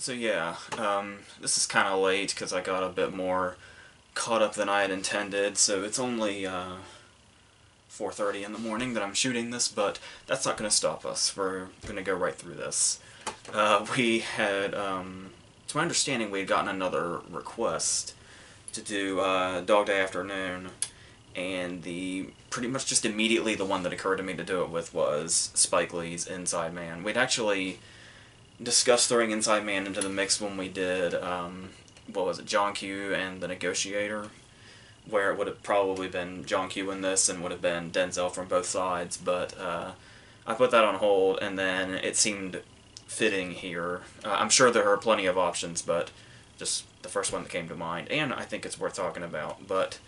So yeah, this is kind of late because I got a bit more caught up than I had intended. So it's only 4:30 in the morning that I'm shooting this, but that's not going to stop us. We're going to go right through this. We had, to my understanding, we had gotten another request to do Dog Day Afternoon, and the pretty much just immediately the one that occurred to me to do it with was Spike Lee's Inside Man. We'd actually discussed throwing Inside Man into the mix when we did, what was it, John Q and The Negotiator, where it would have probably been John Q in this and would have been Denzel from both sides, but I put that on hold, and then it seemed fitting here. I'm sure there are plenty of options, but just the first one that came to mind, and I think it's worth talking about. But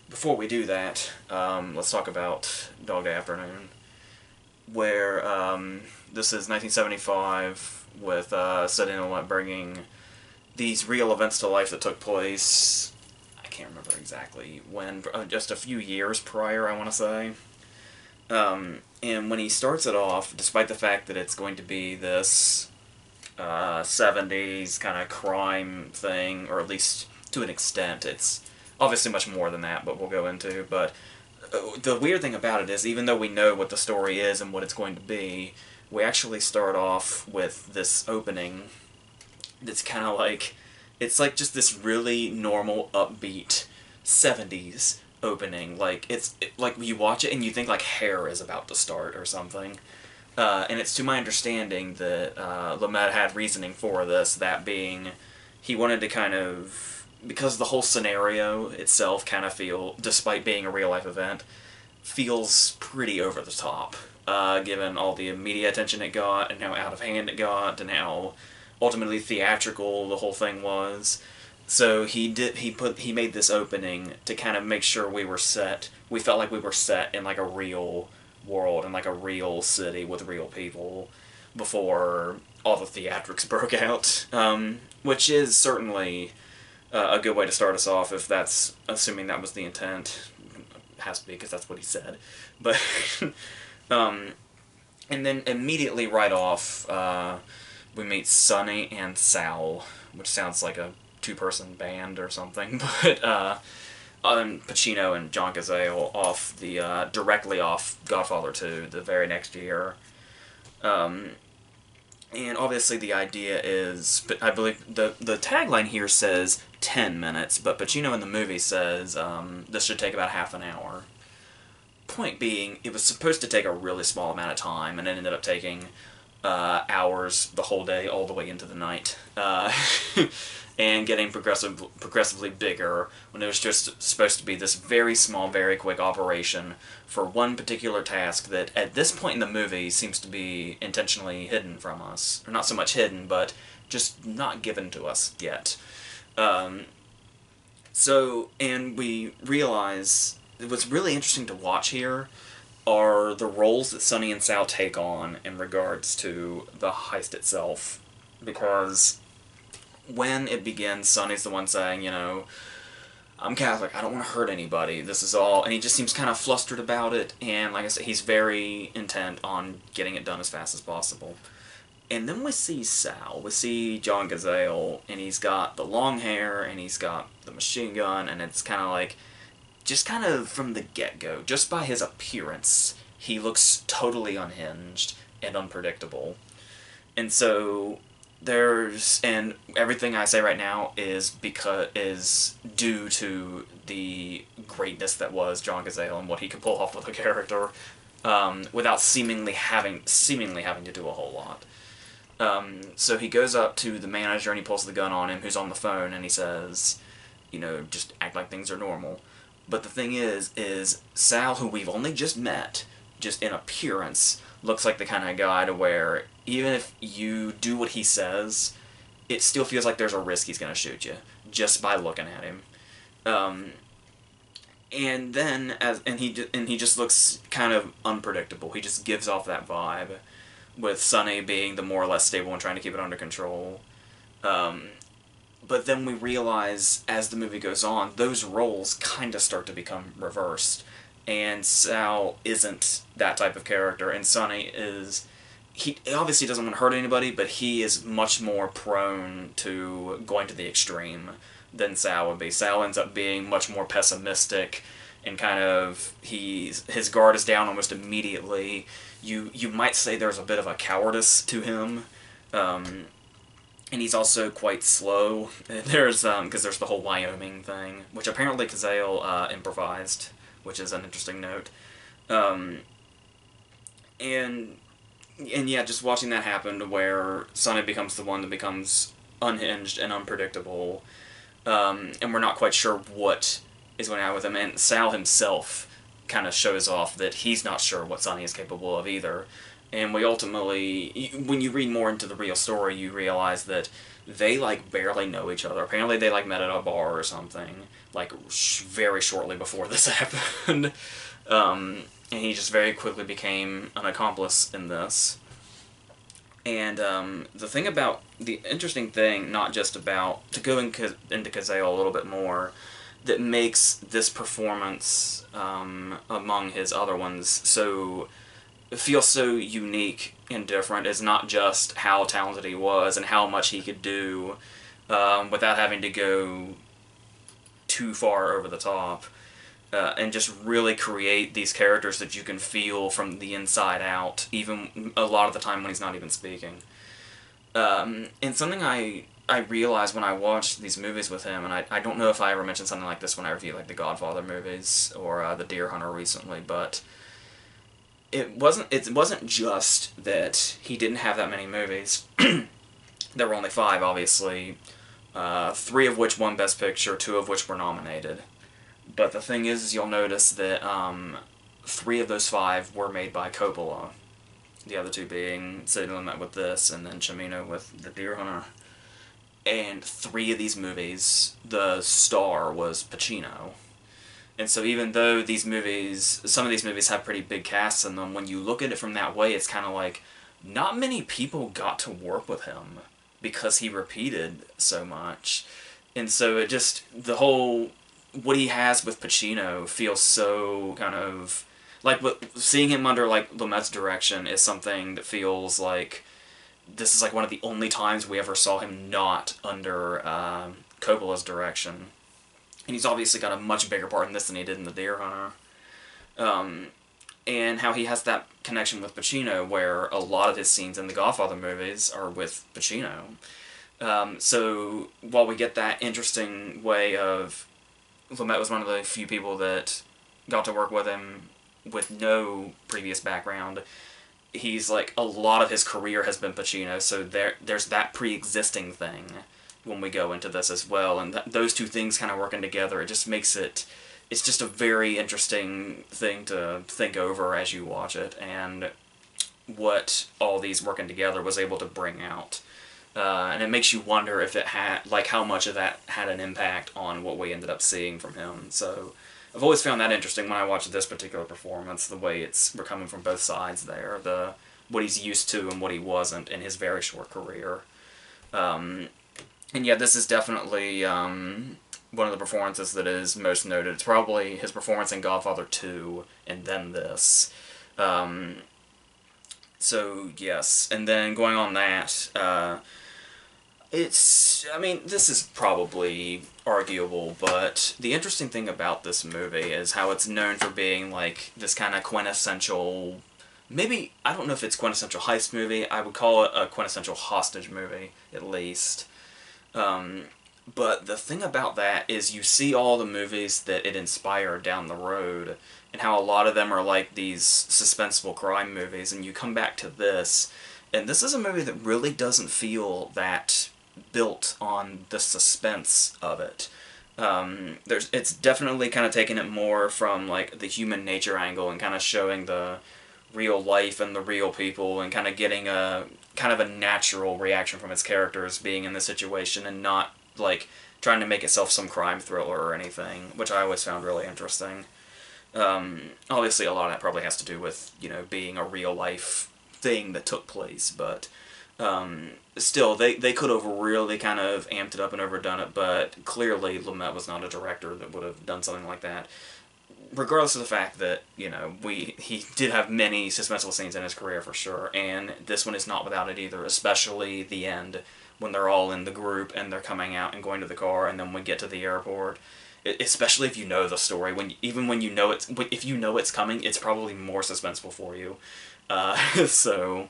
before we do that, let's talk about Dog Day Afternoon, where this is 1975 with Sid Inlet bringing these real events to life that took place. I can't remember exactly when, just a few years prior, I want to say. And when he starts it off, despite the fact that it's going to be this 70s kind of crime thing, or at least to an extent, it's obviously much more than that, but we'll go into. But the weird thing about it is, even though we know what the story is and what it's going to be, we actually start off with this opening that's kind of like, it's like just this really normal, upbeat 70s opening. Like, like you watch it and you think like Hair is about to start or something. And it's to my understanding that Lumet had reasoning for this, that being he wanted to kind of, because the whole scenario itself kind of despite being a real-life event, feels pretty over the top, given all the media attention it got, and how out of hand it got, and how ultimately theatrical the whole thing was. So he made this opening to kind of make sure we felt like we were set in like a real world, in like a real city with real people, before all the theatrics broke out, which is certainly a good way to start us off, if that's assuming that was the intent. It has to be, because that's what he said. But and then immediately right off, we meet Sonny and Sal, which sounds like a two-person band or something, but Pacino and John Cazale off the directly off Godfather 2 the very next year. And obviously the idea is, but I believe the tagline here says 10 minutes, but Pacino in the movie says this should take about half an hour. Point being, it was supposed to take a really small amount of time, and it ended up taking hours the whole day, all the way into the night. And getting progressively bigger, when it was just supposed to be this very small, very quick operation for one particular task that, at this point in the movie, seems to be intentionally hidden from us. Or not so much hidden, but just not given to us yet. And we realize, what's really interesting to watch here are the roles that Sonny and Sal take on in regards to the heist itself. Because when it begins, Sonny's the one saying, you know, I'm Catholic, I don't want to hurt anybody, this is all, and he just seems kind of flustered about it, and like I said, he's very intent on getting it done as fast as possible. And then we see Sal, we see John Cazale, and he's got the long hair, and he's got the machine gun, and it's kind of like, just kind of from the get-go, just by his appearance, he looks totally unhinged and unpredictable. And so and everything I say right now is due to the greatness that was John Cazale and what he could pull off with a character, without seemingly having to do a whole lot. So he goes up to the manager and he pulls the gun on him, who's on the phone, and he says, you know, just act like things are normal. But the thing is Sal, who we've only just met, just in appearance, looks like the kind of guy to where, even if you do what he says, it still feels like there's a risk he's going to shoot you, just by looking at him. And then, he just looks kind of unpredictable. He just gives off that vibe, with Sonny being the more or less stable and trying to keep it under control. But then we realize, as the movie goes on, those roles kind of start to become reversed. And Sal isn't that type of character, and Sonny is he obviously doesn't want to hurt anybody, but he is much more prone to going to the extreme than Sal would be. Sal ends up being much more pessimistic, and kind of his guard is down almost immediately. You might say there's a bit of a cowardice to him, and he's also quite slow. There's because there's the whole Wyoming thing, which apparently Cazale improvised, which is an interesting note. Um, and yeah, just watching that happen to where Sonny becomes the one that becomes unhinged and unpredictable, and we're not quite sure what is going on with him. And Sal himself kind of shows off that he's not sure what Sonny is capable of either. And we ultimately, when you read more into the real story, you realize that they, like, barely know each other. Apparently they, like, met at a bar or something, like, very shortly before this happened. And he just very quickly became an accomplice in this. And the interesting thing, not just about, to go into Cazale a little bit more, that makes this performance among his other ones feel so unique and different is not just how talented he was and how much he could do without having to go too far over the top, and just really create these characters that you can feel from the inside out, even a lot of the time when he's not even speaking. And something I realized when I watched these movies with him, and I don't know if I ever mentioned something like this when I reviewed like the Godfather movies or the Deer Hunter recently, but it wasn't just that he didn't have that many movies. There were only 5, obviously, 3 of which won Best Picture, 2 of which were nominated. But the thing is you'll notice that 3 of those 5 were made by Coppola. The other 2 being Sidney Lumet with this, and then Cimino with The Deer Hunter. And 3 of these movies, the star was Pacino. And so even though some of these movies have pretty big casts in them, when you look at it from that way, it's kind of like, not many people got to work with him because he repeated so much. And so it just, what he has with Pacino feels so kind of, like, seeing him under, like, Lumet's direction is something that feels like this is, like, one of the only times we ever saw him not under Coppola's direction. And he's obviously got a much bigger part in this than he did in The Deer Hunter. And how he has that connection with Pacino, where a lot of his scenes in the Godfather movies are with Pacino. So while we get that interesting way of, Lumet was one of the few people that got to work with him with no previous background, he's like, a lot of his career has been Pacino, so there's that pre-existing thing when we go into this as well, and those two things kind of working together, it just makes it's just a very interesting thing to think over as you watch it, and what all these working together was able to bring out. And it makes you wonder if it had, like, how much of that had an impact on what we ended up seeing from him. So I've always found that interesting when I watch this particular performance, the way we're coming from both sides there, what he's used to and what he wasn't in his very short career. And yeah, this is definitely one of the performances that is most noted. It's probably his performance in Godfather 2, and then this. So, yes. And then going on that, this is probably arguable, but the interesting thing about this movie is how it's known for being, like, this kind of quintessential, maybe, I don't know if it's quintessential heist movie, I would call it a quintessential hostage movie, at least. But the thing about that is you see all the movies that it inspired down the road, and how a lot of them are like these suspenseful crime movies, and you come back to this, and this is a movie that really doesn't feel that built on the suspense of it. It's definitely kind of taking it more from, like, the human nature angle and kind of showing the real life and the real people, and kind of getting a natural reaction from its characters being in the situation, and not, like, trying to make itself some crime thriller or anything, which I always found really interesting. Obviously a lot of that probably has to do with, being a real life thing that took place, but still, they could have really kind of amped it up and overdone it, but clearly Lumet was not a director that would have done something like that. regardless of the fact that, you know, he did have many suspenseful scenes in his career for sure, and this one is not without it either, especially the end when they're all in the group and they're coming out and going to the car, and then we get to the airport. Especially if you know the story, even when you know if you know it's coming, it's probably more suspenseful for you. So,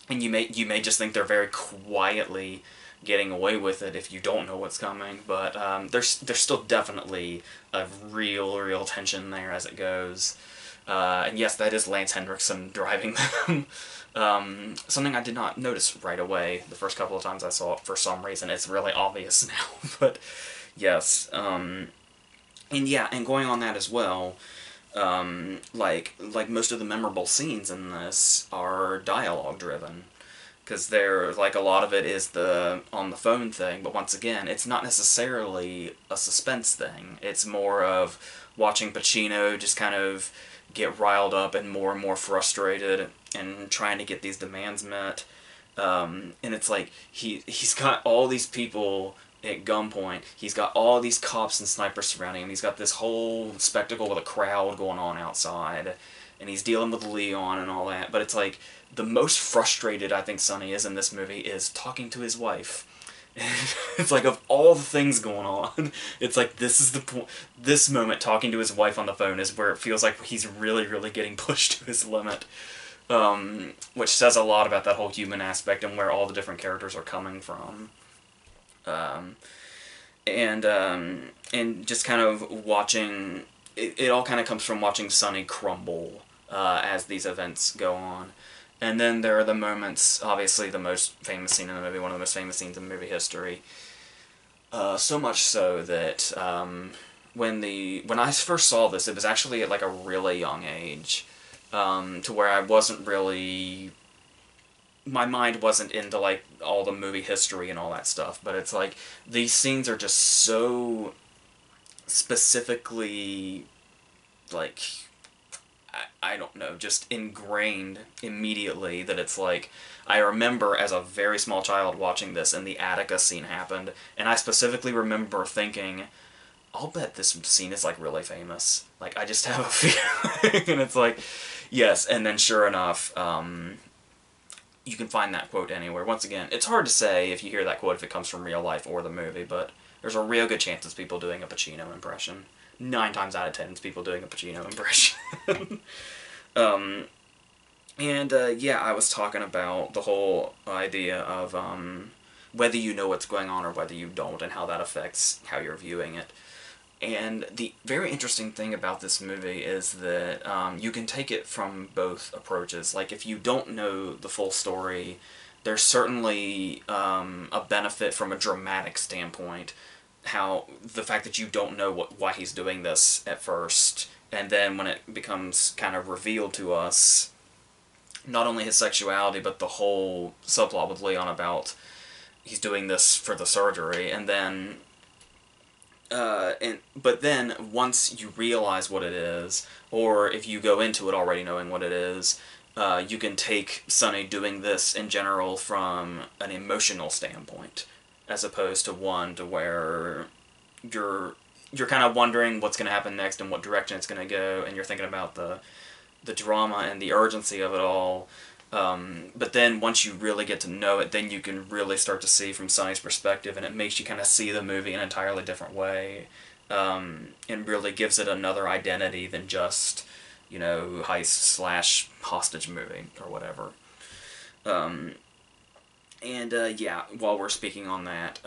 and you may just think they're very quietly getting away with it if you don't know what's coming, but there's still definitely a real tension there as it goes. And yes, that is Lance Henriksen driving them. Something I did not notice right away the first couple of times I saw it for some reason. It's really obvious now, but yes. And yeah, and going on that as well, like most of the memorable scenes in this are dialogue driven, because they're like a lot of it is the on the phone thing, but once again, it's not necessarily a suspense thing. It's more of watching Pacino just kind of get riled up and more frustrated and trying to get these demands met. And it's like he's got all these people at gunpoint. He's got all these cops and snipers surrounding him. He's got this whole spectacle with a crowd going on outside, and he's dealing with Leon and all that. But it's like the most frustrated I think Sonny is in this movie is talking to his wife. It's like, of all the things going on, it's like this is the point. This moment, talking to his wife on the phone, is where it feels like he's really getting pushed to his limit. Which says a lot about that whole human aspect and where all the different characters are coming from. And just kind of watching, it all kind of comes from watching Sonny crumble as these events go on. And then there are the moments, obviously the most famous scene in the movie, one of the most famous scenes in movie history. So much so that when I first saw this, it was actually at like a really young age, to where I wasn't really, my mind wasn't into like all the movie history and all that stuff, but it's like these scenes are just so specifically, like, I don't know, just ingrained immediately, that it's like, I remember as a very small child watching this and the Attica scene happened, and I specifically remember thinking, I'll bet this scene is like really famous. Like, I just have a feeling. And it's like, yes, and then sure enough, you can find that quote anywhere. Once again, it's hard to say if you hear that quote if it comes from real life or the movie, but there's a real good chance it's people doing a Pacino impression. 9 times out of 10 it's people doing a Pacino impression. Yeah, I was talking about the whole idea of whether you know what's going on or whether you don't, and how that affects how you're viewing it. And the very interesting thing about this movie is that you can take it from both approaches. Like, if you don't know the full story, there's certainly a benefit from a dramatic standpoint. How the fact that you don't know why he's doing this at first, and then when it becomes kind of revealed to us, not only his sexuality, but the whole subplot with Leon about he's doing this for the surgery, and then but then once you realize what it is, or if you go into it already knowing what it is, you can take Sonny doing this in general from an emotional standpoint, as opposed to one to where you're kind of wondering what's going to happen next and what direction it's going to go, and you're thinking about the drama and the urgency of it all. But then once you really get to know it, then you can really start to see from Sonny's perspective, and it makes you kind of see the movie in an entirely different way, and really gives it another identity than just, you know, heist / hostage movie or whatever. Yeah, while we're speaking on that,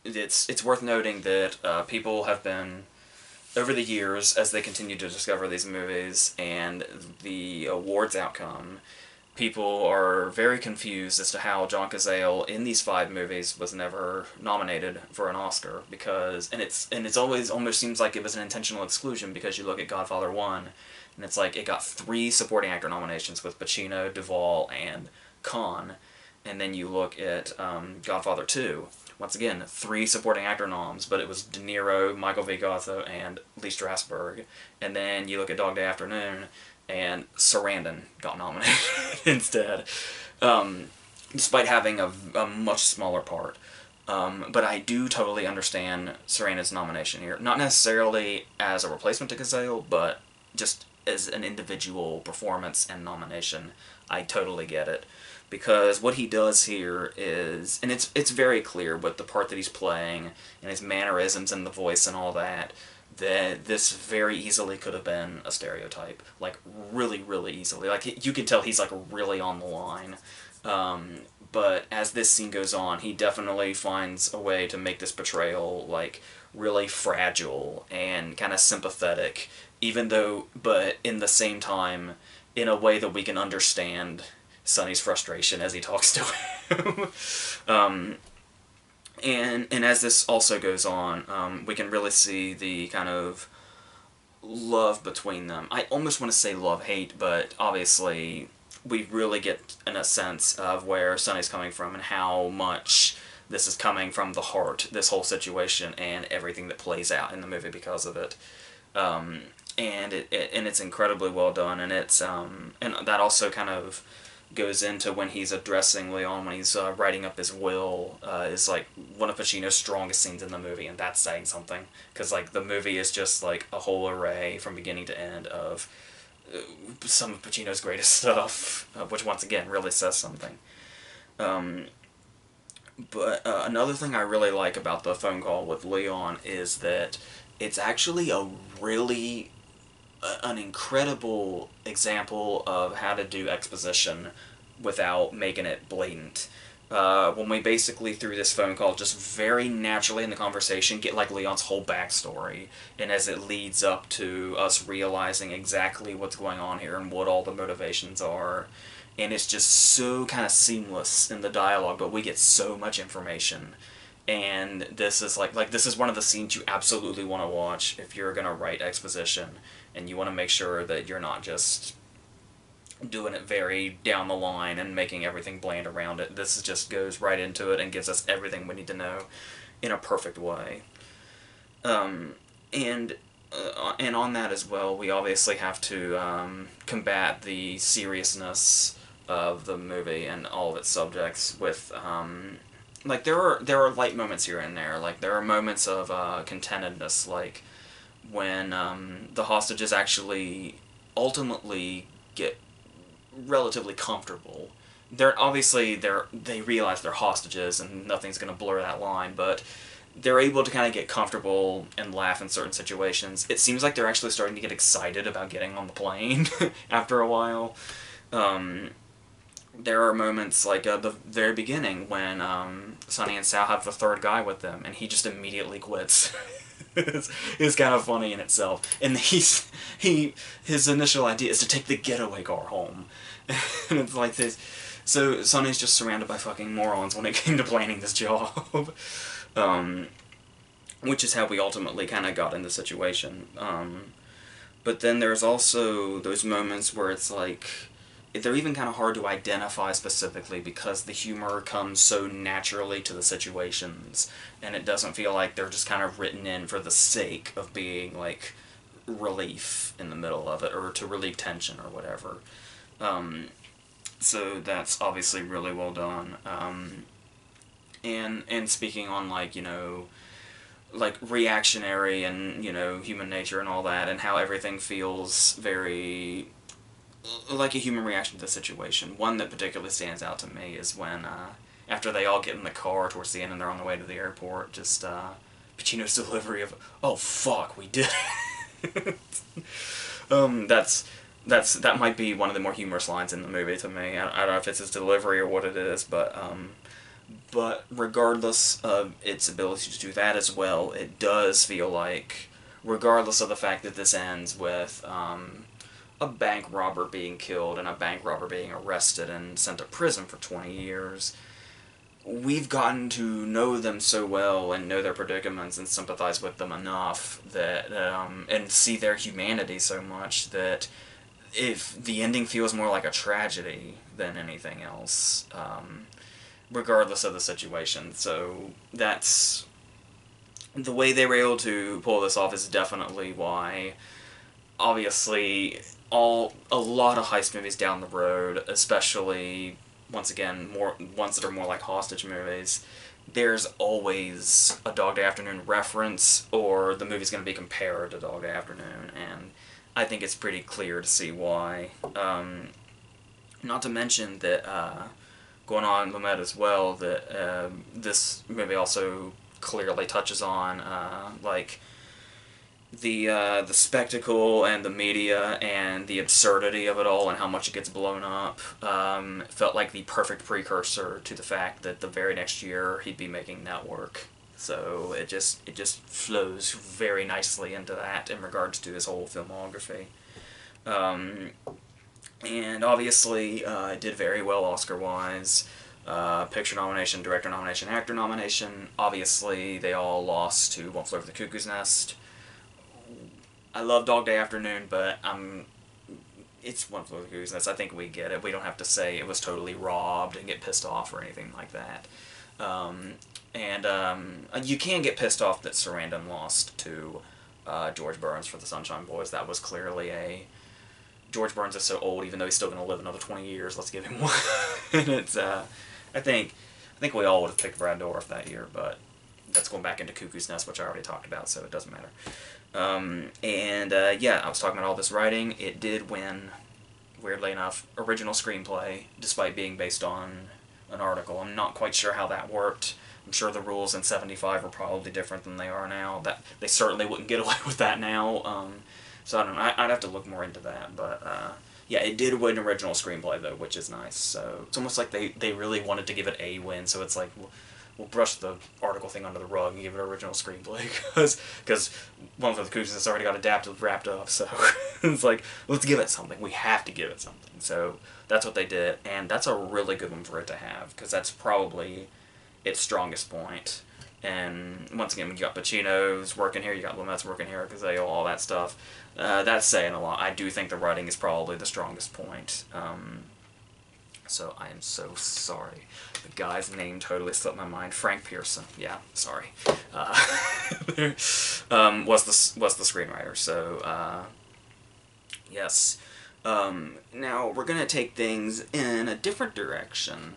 it's worth noting that people have been, over the years, as they continue to discover these movies and the awards outcome, people are very confused as to how John Cazale in these 5 movies was never nominated for an Oscar, because it's always almost seems like it was an intentional exclusion, because you look at Godfather 1 and it's like it got 3 supporting actor nominations with Pacino, Duvall, and Caan, and then you look at Godfather 2. Once again, 3 supporting actor noms, but it was De Niro, Michael Vigotto, and Lee Strasberg. And then you look at Dog Day Afternoon, and Sarandon got nominated instead, despite having a much smaller part. But I do totally understand Serena's nomination here. Not necessarily as a replacement to Gazelle, but just as an individual performance and nomination. I totally get it. Because what he does here is, and it's very clear with the part that he's playing, and his mannerisms and the voice and all that, that this very easily could have been a stereotype. Like, really, really easily. Like, you can tell he's, like, really on the line. But as this scene goes on, he definitely finds a way to make this portrayal, like, really fragile and kind of sympathetic, even though, but in the same time, in a way that we can understand Sonny's frustration as he talks to him. And as this also goes on, we can really see the kind of love between them. I almost want to say love-hate, but obviously we really get in a sense of where Sonny's coming from and how much this is coming from the heart, this whole situation, and everything that plays out in the movie because of it. And it's incredibly well done, and it's and that also kind of goes into when he's addressing Leon, when he's writing up his will, is like one of Pacino's strongest scenes in the movie, and that's saying something, because like the movie is just like a whole array from beginning to end of some of Pacino's greatest stuff, which once again really says something. But another thing I really like about the phone call with Leon is that it's actually a really an incredible example of how to do exposition without making it blatant. When we basically, through this phone call, just very naturally in the conversation, get like Leon's whole backstory, and as it leads up to us realizing exactly what's going on here and what all the motivations are, and it's just so kind of seamless in the dialogue, but we get so much information. And this is like this is one of the scenes you absolutely want to watch if you're gonna write exposition, and you want to make sure that you're not just doing it very down the line and making everything bland around it. This just goes right into it and gives us everything we need to know in a perfect way. And on that as well, we obviously have to combat the seriousness of the movie and all of its subjects with like there are light moments here and there. Like there are moments of contentedness, like when the hostages actually ultimately get relatively comfortable. They realize they're hostages and nothing's going to blur that line, but they're able to kind of get comfortable and laugh in certain situations. It seems like they're actually starting to get excited about getting on the plane after a while. There are moments like the very beginning when Sonny and Sal have the third guy with them, and he just immediately quits. it's kind of funny in itself. And his initial idea is to take the getaway car home. And it's like this. So Sonny's just surrounded by fucking morons when it came to planning this job. Which is how we ultimately kind of got in the situation. But then there's also those moments where it's like, they're even kind of hard to identify specifically because the humor comes so naturally to the situations, and it doesn't feel like they're just kind of written in for the sake of being, like, relief in the middle of it, or to relieve tension or whatever. So that's obviously really well done. And speaking on, like, you know, like, reactionary and, you know, human nature and all that, and how everything feels very like a human reaction to the situation. One that particularly stands out to me is when, after they all get in the car towards the end and they're on the way to the airport, just, Pacino's delivery of, "Oh fuck, we did it." That might be one of the more humorous lines in the movie to me. I don't know if it's his delivery or what it is, but regardless of its ability to do that as well, it does feel like, regardless of the fact that this ends with, a bank robber being killed and a bank robber being arrested and sent to prison for 20 years, we've gotten to know them so well and know their predicaments and sympathize with them enough that, and see their humanity so much that if the ending feels more like a tragedy than anything else, regardless of the situation. So that's the way they were able to pull this off is definitely why, obviously, a lot of heist movies down the road, especially, once again, more ones that are more like hostage movies, there's always a Dog Day Afternoon reference, or the movie's going to be compared to Dog Day Afternoon, and I think it's pretty clear to see why. Not to mention that, going on Lumet as well, that this movie also clearly touches on, like, the spectacle and the media and the absurdity of it all and how much it gets blown up. Felt like the perfect precursor to the fact that the very next year he'd be making Network. So it just flows very nicely into that in regards to his whole filmography. And obviously, it did very well Oscar-wise. Picture nomination, director nomination, actor nomination. Obviously, they all lost to One Flew Over the Cuckoo's Nest. I love Dog Day Afternoon, but it's One Flew Over the Cuckoo's Nest. I think we get it. We don't have to say it was totally robbed and get pissed off or anything like that. You can get pissed off that Sarandon lost to George Burns for The Sunshine Boys. That was clearly a... George Burns is so old, even though he's still going to live another 20 years. Let's give him one. And it's, I think we all would have picked Brad Dourif that year, but that's going back into Cuckoo's Nest, which I already talked about, so it doesn't matter. Yeah, I was talking about all this writing. It did win, weirdly enough, original screenplay, despite being based on an article. I'm not quite sure how that worked. I'm sure the rules in '75 are probably different than they are now. That they certainly wouldn't get away with that now. So I don't know. I'd have to look more into that. But yeah, it did win original screenplay though, which is nice. So it's almost like they really wanted to give it a win. So it's like we'll brush the article thing under the rug and give it original screenplay because One for the Cuckoo's has already got adapted, wrapped up. So it's like, let's give it something. We have to give it something. So that's what they did, and that's a really good one for it to have because that's probably its strongest point. And once again, when you got Pacino's working here, you got Lumet's working here, Cazale, all that stuff. That's saying a lot. I do think the writing is probably the strongest point. So I am so sorry. The guy's name totally slipped my mind. Frank Pearson. Yeah, sorry. Was the screenwriter. So yes. Now we're gonna take things in a different direction.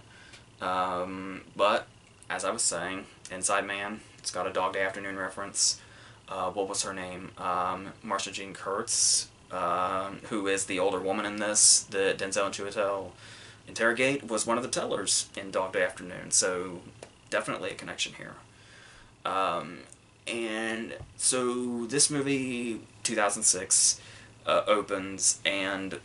But as I was saying, Inside Man. It's got a Dog Day Afternoon reference. What was her name? Marsha Jean Kurtz, who is the older woman in this that Denzel and Chiwetel interrogate, was one of the tellers in Dog Day Afternoon, so definitely a connection here. And so this movie, 2006, opens, and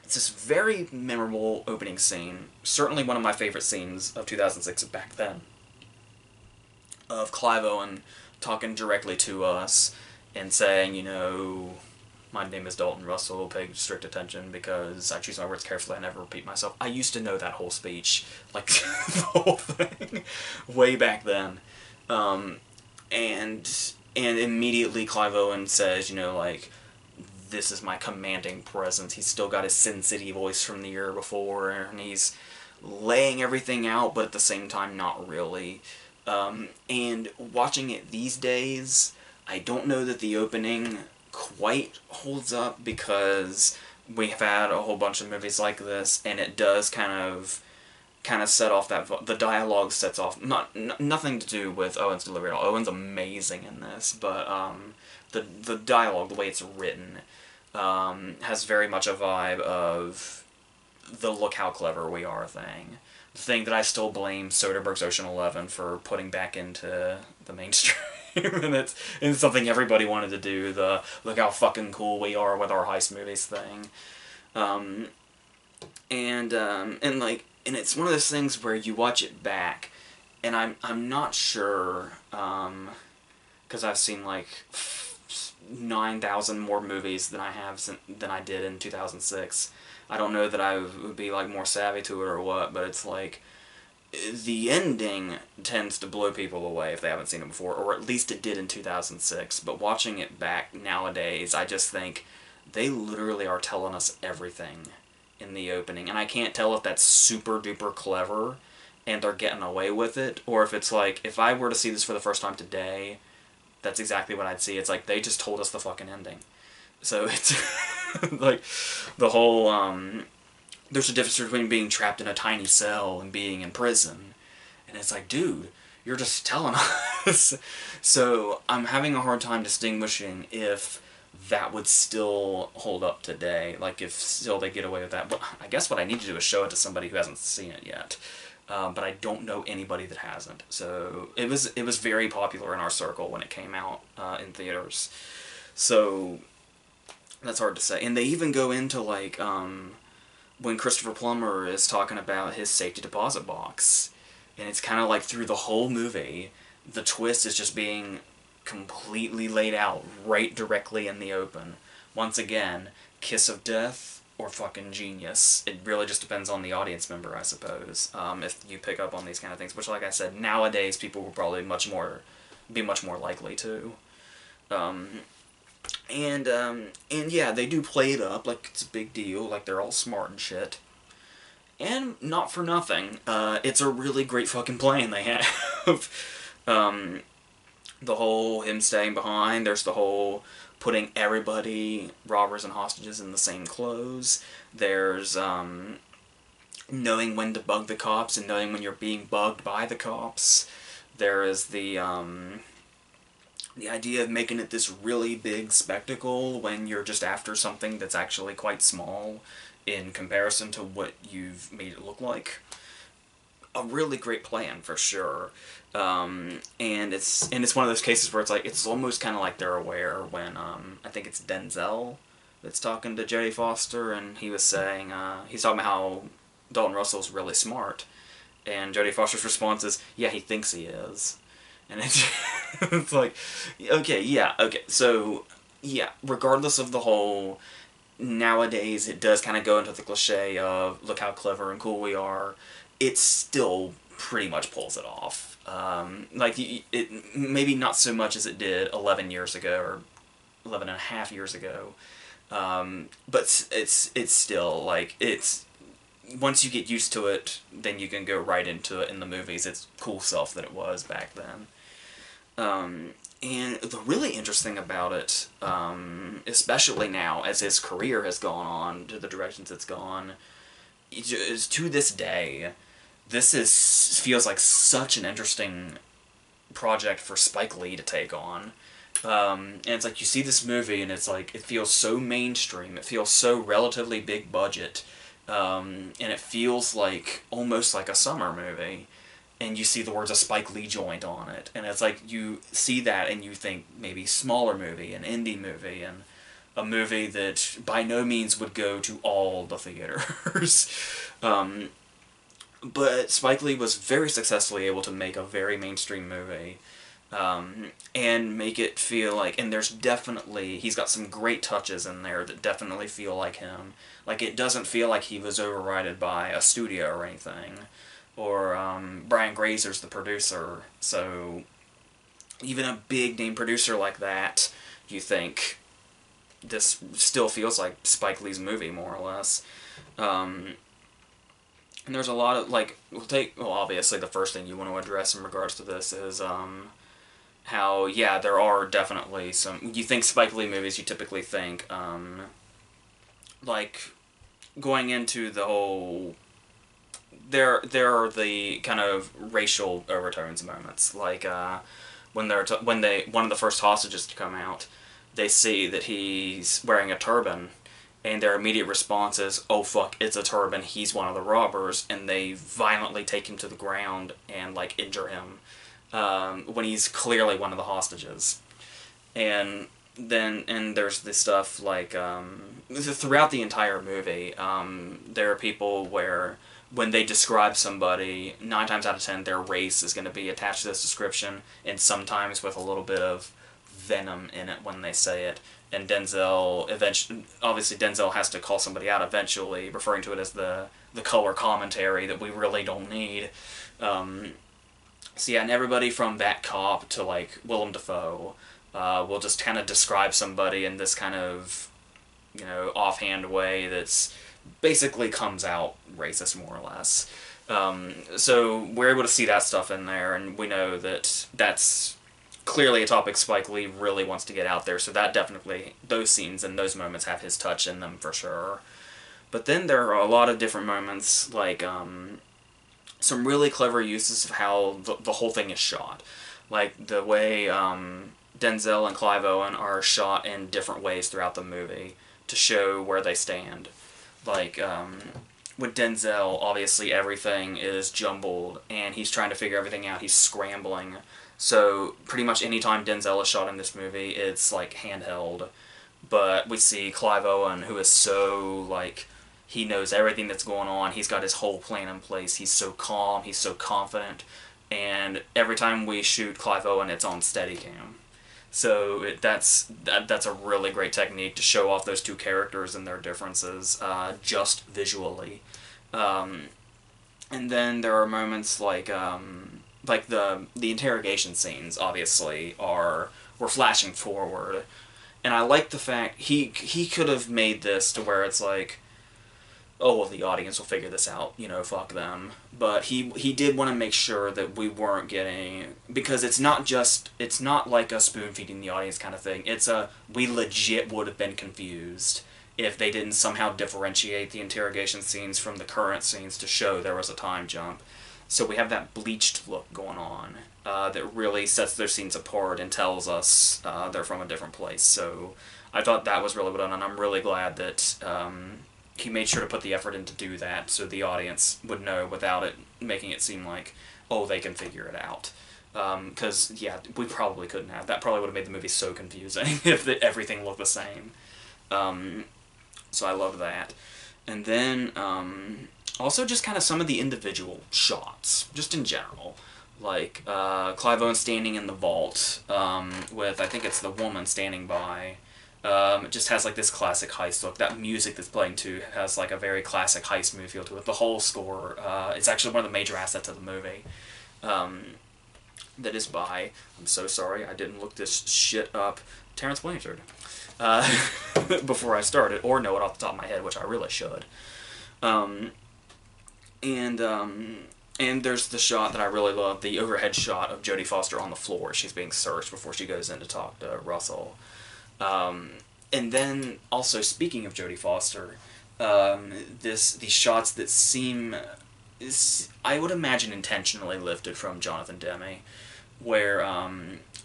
it's this very memorable opening scene, certainly one of my favorite scenes of 2006 back then, of Clive Owen talking directly to us and saying, you know, my name is Dalton Russell, pay strict attention because I choose my words carefully, I never repeat myself. I used to know that whole speech, like, the whole thing, way back then. And immediately Clive Owen says, you know, like, this is my commanding presence. He's still got his Sin City voice from the year before, and he's laying everything out, but at the same time, not really. And watching it these days, I don't know that the opening quite holds up because we have had a whole bunch of movies like this, and it does kind of set off that the dialogue sets off nothing to do with Owen's delivery at all. Owen's amazing in this, but the dialogue, the way it's written, has very much a vibe of the look how clever we are thing. The thing that I still blame Soderbergh's Ocean 11 for putting back into the mainstream. And it's something everybody wanted to do, the look how fucking cool we are with our heist movies thing. And it's one of those things where you watch it back, and I'm not sure, because I've seen like 9,000 more movies than I did in 2006. I don't know that I would be like more savvy to it or what, but it's like the ending tends to blow people away if they haven't seen it before, or at least it did in 2006. But watching it back nowadays, I just think they literally are telling us everything in the opening, and I can't tell if that's super duper clever and they're getting away with it, or if it's like, if I were to see this for the first time today, that's exactly what I'd see. It's like, they just told us the fucking ending. So it's like the whole, there's a difference between being trapped in a tiny cell and being in prison. And it's like, dude, you're just telling us. So I'm having a hard time distinguishing if that would still hold up today. Like, if still they get away with that. But I guess what I need to do is show it to somebody who hasn't seen it yet. But I don't know anybody that hasn't. So it was very popular in our circle when it came out in theaters. So that's hard to say. And they even go into, like, when Christopher Plummer is talking about his safety deposit box. And it's kind of like through the whole movie, the twist is just being completely laid out right directly in the open. Once again, kiss of death or fucking genius. It really just depends on the audience member, I suppose, if you pick up on these kind of things. Which, like I said, nowadays people will probably be much more likely to. And yeah, they do play it up like it's a big deal, like they're all smart and shit. And not for nothing, it's a really great fucking plane they have. The whole him staying behind, there's the whole putting everybody, robbers and hostages, in the same clothes. There's knowing when to bug the cops and knowing when you're being bugged by the cops. There is the idea of making it this really big spectacle when you're just after something that's actually quite small in comparison to what you've made it look like. A really great plan, for sure. And it's one of those cases where it's like, it's almost kind of like they're aware when, I think it's Denzel that's talking to Jodie Foster, and he was saying, he's talking about how Dalton Russell's really smart, and Jodie Foster's response is, yeah, he thinks he is. And it's, it's like, okay, so, yeah, regardless of the whole, nowadays it does kind of go into the cliche of, look how clever and cool we are, it still pretty much pulls it off. Like, it maybe not so much as it did 11 years ago, or 11 and a half years ago, but it's still, like, it's, once you get used to it, then you can go right into it in the movies. It's cool stuff that it was back then. And the really interesting about it, especially now, as his career has gone on to the directions it's gone, is to this day, feels like such an interesting project for Spike Lee to take on. And it's like, you see this movie, and it's like, it feels so mainstream, it feels so relatively big budget, and it feels like, almost like a summer movie. And you see the words a Spike Lee joint on it, and it's like, you see that and you think maybe smaller movie, an indie movie, and a movie that by no means would go to all the theaters. But Spike Lee was very successfully able to make a very mainstream movie, and make it feel like, and there's definitely, he's got some great touches in there that definitely feel like him. Like, it doesn't feel like he was overridden by a studio or anything. Or Brian Grazer's the producer, so even a big name producer like that, you think this still feels like Spike Lee's movie, more or less. And there's a lot of, like, obviously the first thing you want to address in regards to this is how, yeah, there are definitely some, you think Spike Lee movies, you typically think, like, going into the whole, there are the kind of racial overtones moments, like when one of the first hostages to come out, they see that he's wearing a turban, and their immediate response is, oh fuck, it's a turban, he's one of the robbers, and they violently take him to the ground and, like, injure him, when he's clearly one of the hostages. And there's this stuff, like, throughout the entire movie, there are people where, when they describe somebody, 9 times out of 10, their race is going to be attached to this description, and sometimes with a little bit of venom in it when they say it. And Denzel, obviously Denzel has to call somebody out eventually, referring to it as the color commentary that we really don't need. So yeah, and everybody from that cop to, like, Willem Dafoe will just kind of describe somebody in this kind of, you know, offhand way that's basically comes out racist, more or less. So we're able to see that stuff in there, and we know that that's clearly a topic Spike Lee really wants to get out there, so that definitely, those scenes and those moments have his touch in them, for sure. But then there are a lot of different moments, like, some really clever uses of how the whole thing is shot. Like the way Denzel and Clive Owen are shot in different ways throughout the movie to show where they stand. Like, with Denzel, obviously everything is jumbled, and he's trying to figure everything out. He's scrambling. So, pretty much any time Denzel is shot in this movie, it's, like, handheld. But we see Clive Owen, who is so, like, he knows everything that's going on. He's got his whole plan in place. He's so calm. He's so confident. And every time we shoot Clive Owen, it's on Steadicam. So that's a really great technique to show off those two characters and their differences, just visually. Um, and then there are moments like the interrogation scenes. Obviously, we're flashing forward, and I like the fact he could have made this to where it's like, oh, well, the audience will figure this out, fuck them. But he did want to make sure that we weren't getting, because it's not like a spoon-feeding the audience kind of thing. We legit would have been confused if they didn't somehow differentiate the interrogation scenes from the current scenes to show there was a time jump. So we have that bleached look going on that really sets their scenes apart and tells us they're from a different place. So I thought that was really well done, and I'm really glad that he made sure to put the effort in to do that so the audience would know without it making it seem like, oh, they can figure it out. Because, yeah, we probably couldn't have. That probably would have made the movie so confusing if everything looked the same. So I love that. And then, also just kind of some of the individual shots, just in general. Like, Clive Owen standing in the vault with, I think it's the woman standing by. It just has like this classic heist look. That music that's playing too has like a very classic heist movie feel to it. The whole score, it's actually one of the major assets of the movie. That is by, I'm so sorry, I didn't look this shit up, Terrence Blanchard. Before I started, or know it off the top of my head, which I really should. And there's the shot that I really love, the overhead shot of Jodie Foster on the floor. She's being searched before she goes in to talk to Russell. And then, also, speaking of Jodie Foster, these shots that seem, I would imagine, intentionally lifted from Jonathan Demme, where,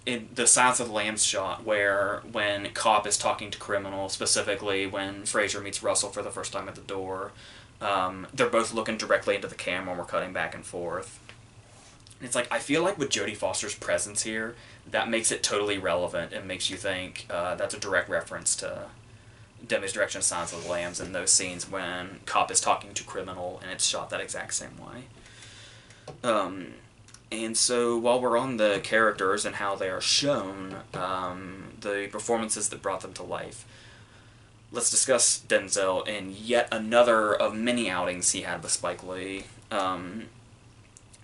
in the Silence of the Lambs shot, where when Cop is talking to Criminal, specifically when Fraser meets Russell for the first time at the door, they're both looking directly into the camera and we're cutting back and forth. It's like, I feel like with Jodie Foster's presence here, that makes it totally relevant and makes you think that's a direct reference to Demme's direction of Silence of the Lambs and those scenes when Cop is talking to Criminal, and it's shot that exact same way. And so, while we're on the characters and how they are shown, the performances that brought them to life, let's discuss Denzel in yet another of many outings he had with Spike Lee.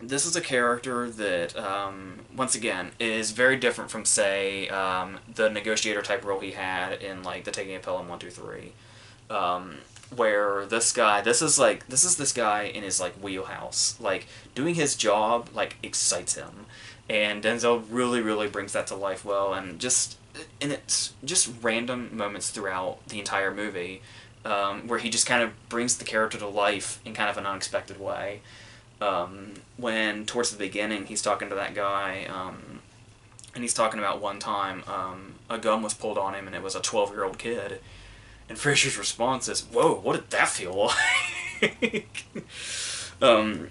This is a character that, once again, is very different from, say, the negotiator type role he had in, like, The Taking of Pelham 1, 2, 3. Where this is this guy in his, like, wheelhouse. Like, doing his job, like, excites him. And Denzel really, really brings that to life well, and it's just random moments throughout the entire movie, where he just kind of brings the character to life in kind of an unexpected way. When, towards the beginning, he's talking to that guy, and he's talking about one time, a gun was pulled on him and it was a 12-year-old kid. And Fraser's response is, whoa, what did that feel like? And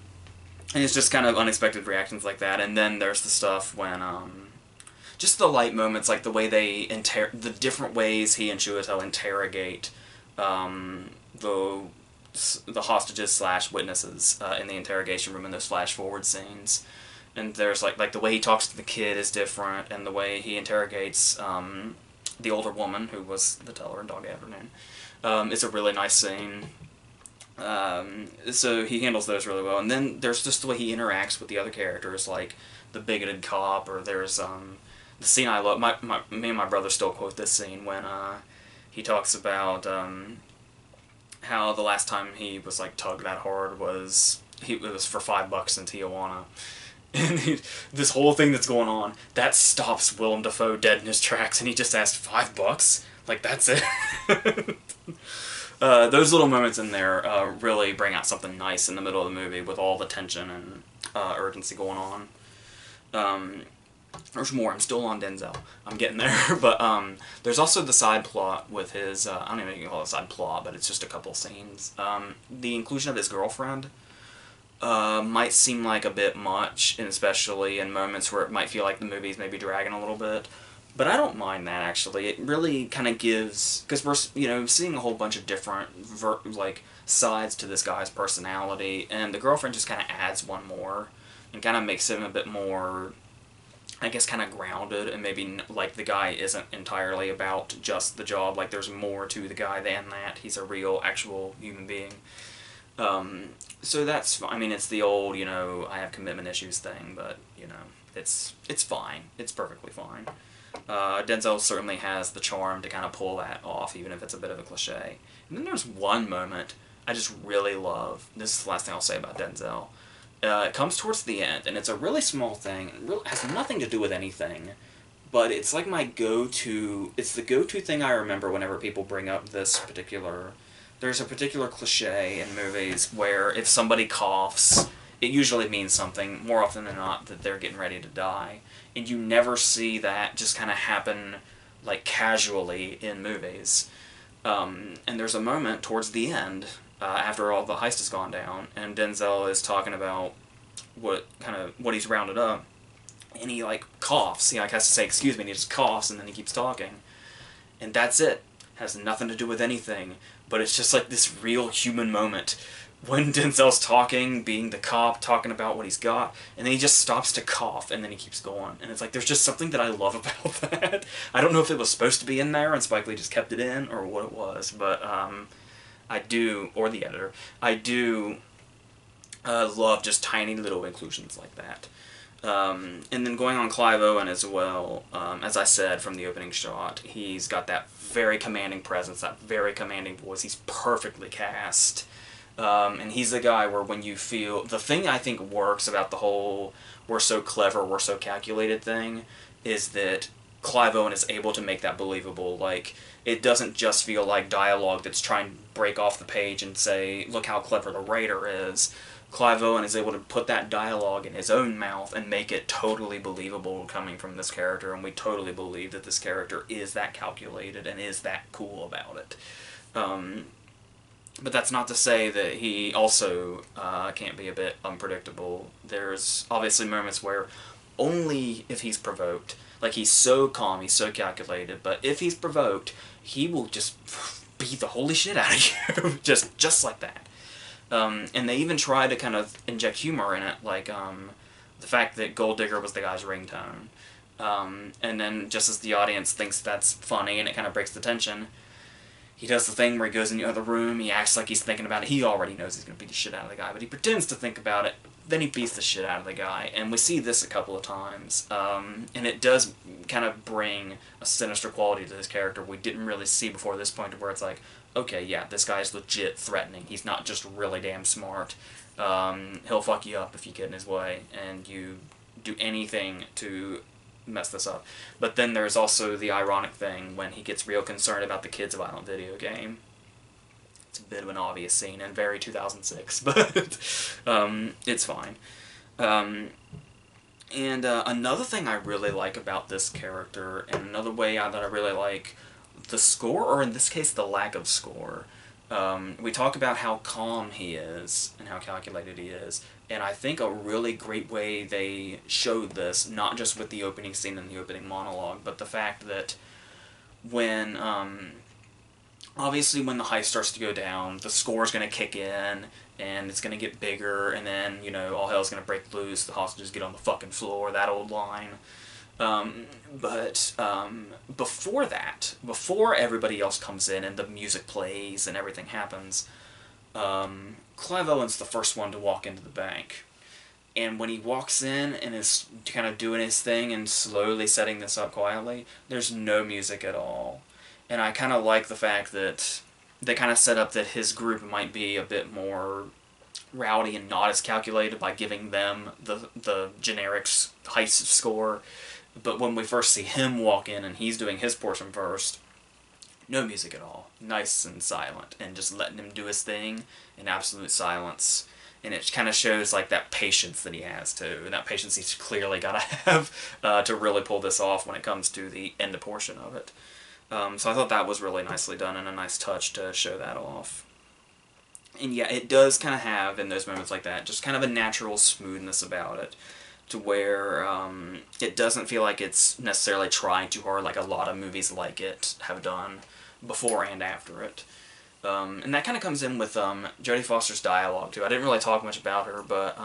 it's just kind of unexpected reactions like that. And then there's the stuff when, just the light moments, like the way the different ways he and Chiwetel interrogate, the hostages / witnesses in the interrogation room in those flash forward scenes. And there's like the way he talks to the kid is different, and the way he interrogates the older woman who was the teller in Dog Afternoon is a really nice scene. So he handles those really well. And then there's just the way he interacts with the other characters, like the bigoted cop, or there's the scene I love. Me and my brother still quote this scene when he talks about how the last time he was like tugged that hard was it was for $5 in Tijuana. And this whole thing that's going on, that stops Willem Dafoe dead in his tracks, and he just asked $5? Like, that's it? those little moments in there really bring out something nice in the middle of the movie with all the tension and urgency going on. There's more. I'm still on Denzel. I'm getting there. But there's also the side plot with his... I don't even know if you can call it a side plot, but it's just a couple scenes. The inclusion of his girlfriend might seem like a bit much, and especially in moments where it might feel like the movie's maybe dragging a little bit. But I don't mind that, actually. It really kind of gives... Because we're, seeing a whole bunch of different, sides to this guy's personality, and the girlfriend just kind of adds one more, and kind of makes him a bit more, I guess, kind of grounded, and maybe, the guy isn't entirely about just the job. Like, there's more to the guy than that. He's a real, actual human being. So that's, it's the old, I have commitment issues thing, but, it's fine. It's perfectly fine. Denzel certainly has the charm to kind of pull that off, even if it's a bit of a cliche. And then there's one moment I just really love. This is the last thing I'll say about Denzel. It comes towards the end, and it's a really small thing. It really has nothing to do with anything, but it's like my go-to... It's the go-to thing I remember whenever people bring up this particular... There's a particular cliche in movies where if somebody coughs, it usually means something, more often than not, that they're getting ready to die. And you never see that just kind of happen, casually in movies. And there's a moment towards the end, after all the heist has gone down, and Denzel is talking about what he's rounded up, and he, coughs. He, has to say, excuse me, and he just coughs, and then he keeps talking. And that's it. Has nothing to do with anything, but it's just this real human moment when Denzel's talking, being the cop, talking about what he's got, and then he just stops to cough, and then he keeps going. And it's there's just something that I love about that. I don't know if it was supposed to be in there, and Spike Lee just kept it in, or what it was, but I do, or the editor, I do love just tiny little inclusions like that. And then going on Clive Owen as well, as I said from the opening shot, he's got that very commanding presence, that very commanding voice. He's perfectly cast. And he's the guy where when you feel... The thing I think works about the whole we're so clever, we're so calculated thing is that Clive Owen is able to make that believable. It doesn't just feel like dialogue that's trying to break off the page and say, look how clever the writer is. Clive Owen is able to put that dialogue in his own mouth and make it totally believable coming from this character, and we totally believe that this character is that calculated and is that cool about it. But that's not to say that he also can't be a bit unpredictable. There's obviously moments where only if he's provoked, he's so calm, he's so calculated, but if he's provoked, he will just beat the holy shit out of you, just like that. And they even try to kind of inject humor in it, the fact that Gold Digger was the guy's ringtone. And then just as the audience thinks that's funny and it kind of breaks the tension, he does the thing where he goes in the other room, he acts like he's thinking about it. He already knows he's going to beat the shit out of the guy, but he pretends to think about it, then he beats the shit out of the guy. And we see this a couple of times. And it does kind of bring a sinister quality to this character we didn't really see before this point, where it's okay, yeah, this guy's legit threatening. He's not just really damn smart. He'll fuck you up if you get in his way, and you do anything to mess this up. But then there's also the ironic thing when he gets real concerned about the kid's violent video game. It's a bit of an obvious scene and very 2006, but it's fine. And another thing I really like about this character, and another way that I really like the score, or in this case the lack of score, we talk about how calm he is and how calculated he is, and I think a really great way they showed this, not just with the opening scene and the opening monologue, but the fact that when, obviously when the heist starts to go down, the score's going to kick in, and it's going to get bigger, and then, all hell's going to break loose, the hostages get on the fucking floor, that old line. But before that, before everybody else comes in and the music plays and everything happens, Clive Owen's the first one to walk into the bank. And when he walks in and is kind of doing his thing and slowly setting this up quietly, there's no music at all. And I kind of like the fact that they kind of set up that his group might be a bit more rowdy and not as calculated by giving them the generic heist score. But when we first see him walk in and he's doing his portion first, No music at all. Nice and silent, and just letting him do his thing in absolute silence. And it kind of shows like that patience that he has too, and that patience he's clearly got to have to really pull this off when it comes to the end portion of it. So I thought that was really nicely done and a nice touch to show that off. And yeah, it does kind of have, in those moments like that, just kind of a natural smoothness about it, to where it doesn't feel like it's necessarily trying too hard like a lot of movies like it have done before and after it. And that kind of comes in with Jodie Foster's dialogue, too. I didn't really talk much about her, but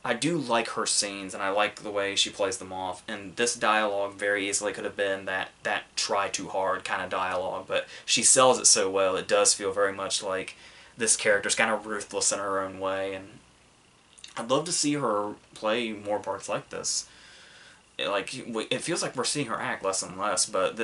I do like her scenes, and I like the way she plays them off. And this dialogue very easily could have been that try too hard kind of dialogue, but she sells it so well, it does feel very much like this character's kind of ruthless in her own way, and I'd love to see her play more parts like this. It feels like we're seeing her act less and less, but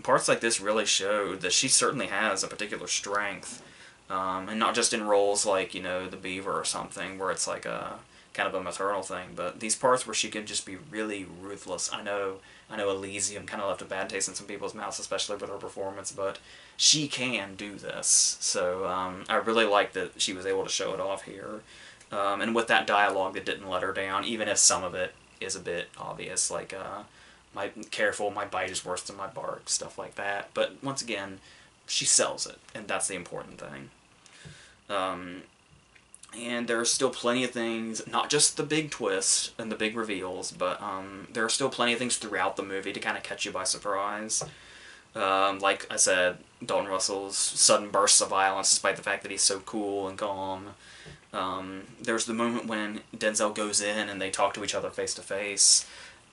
parts like this really show that she certainly has a particular strength, and not just in roles like, you know, The Beaver or something, where it's like a kind of a maternal thing, but these parts where she can just be really ruthless. I know Elysium kind of left a bad taste in some people's mouths, especially with her performance, but she can do this, so I really like that she was able to show it off here, and with that dialogue that didn't let her down, even if some of it is a bit obvious, like my bite is worse than my bark, stuff like that. But once again, she sells it, and that's the important thing. And there are still plenty of things, not just the big twist and the big reveals, but there are still plenty of things throughout the movie to kind of catch you by surprise. Like I said, Dalton Russell's sudden bursts of violence, despite the fact that he's so cool and calm. There's the moment when Denzel goes in and they talk to each other face to face,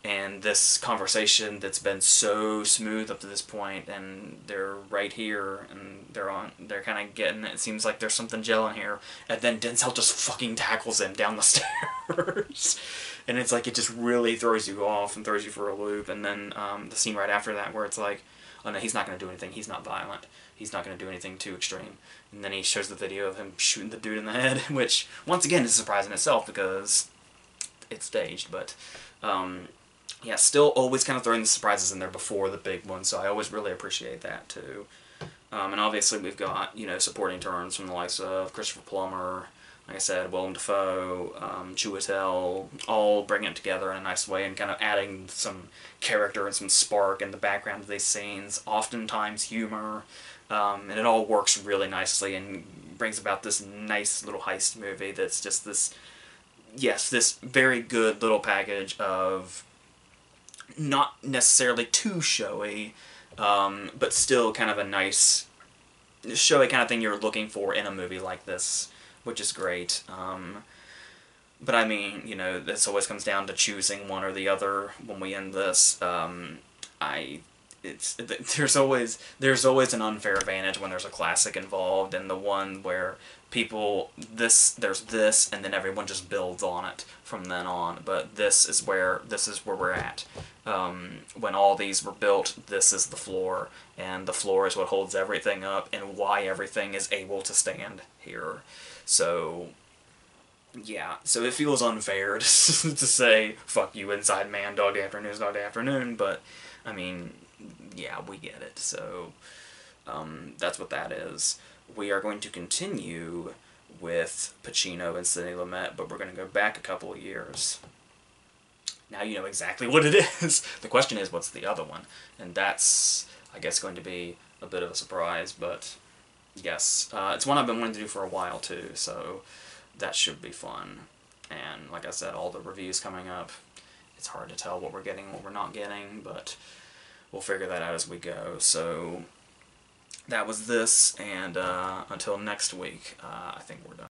and this conversation that's been so smooth up to this point, and they're right here, and they're kind of getting, it seems like there's something gelling here, and then Denzel just fucking tackles him down the stairs, and it's like, it just really throws you off and throws you for a loop. And then the scene right after that where it's like, oh no, he's not going to do anything, he's not violent, he's not going to do anything too extreme. And then he shows the video of him shooting the dude in the head, which, once again, is a surprise in itself because it's staged, but yeah, still always kind of throwing the surprises in there before the big one, so I always really appreciate that too. And obviously we've got, you know, supporting turns from the likes of Christopher Plummer, like I said, Willem Dafoe, Chiwetel, all bringing it together in a nice way and kind of adding some character and some spark in the background of these scenes, oftentimes humor, and it all works really nicely and brings about this nice little heist movie that's just this, yes, this very good little package of not necessarily too showy, but still kind of a nice, showy kind of thing you're looking for in a movie like this, which is great. But I mean, you know, this always comes down to choosing one or the other when we end this. There's always an unfair advantage when there's a classic involved, and the one where there's this, and then everyone just builds on it from then on. But this is where we're at. When all these were built, this is the floor, and the floor is what holds everything up and why everything is able to stand here. So yeah, so it feels unfair to say, fuck you, Inside Man, Dog Day Afternoon is Dog Day Afternoon, but, I mean, yeah, we get it, so that's what that is. We are going to continue with Pacino and Sidney Lumet, but we're going to go back a couple of years. Now you know exactly what it is. The question is, what's the other one? And that's, I guess, going to be a bit of a surprise, but yes, it's one I've been wanting to do for a while, too, so that should be fun. And like I said, all the reviews coming up, it's hard to tell what we're getting and what we're not getting, but we'll figure that out as we go. So that was this, and until next week, I think we're done.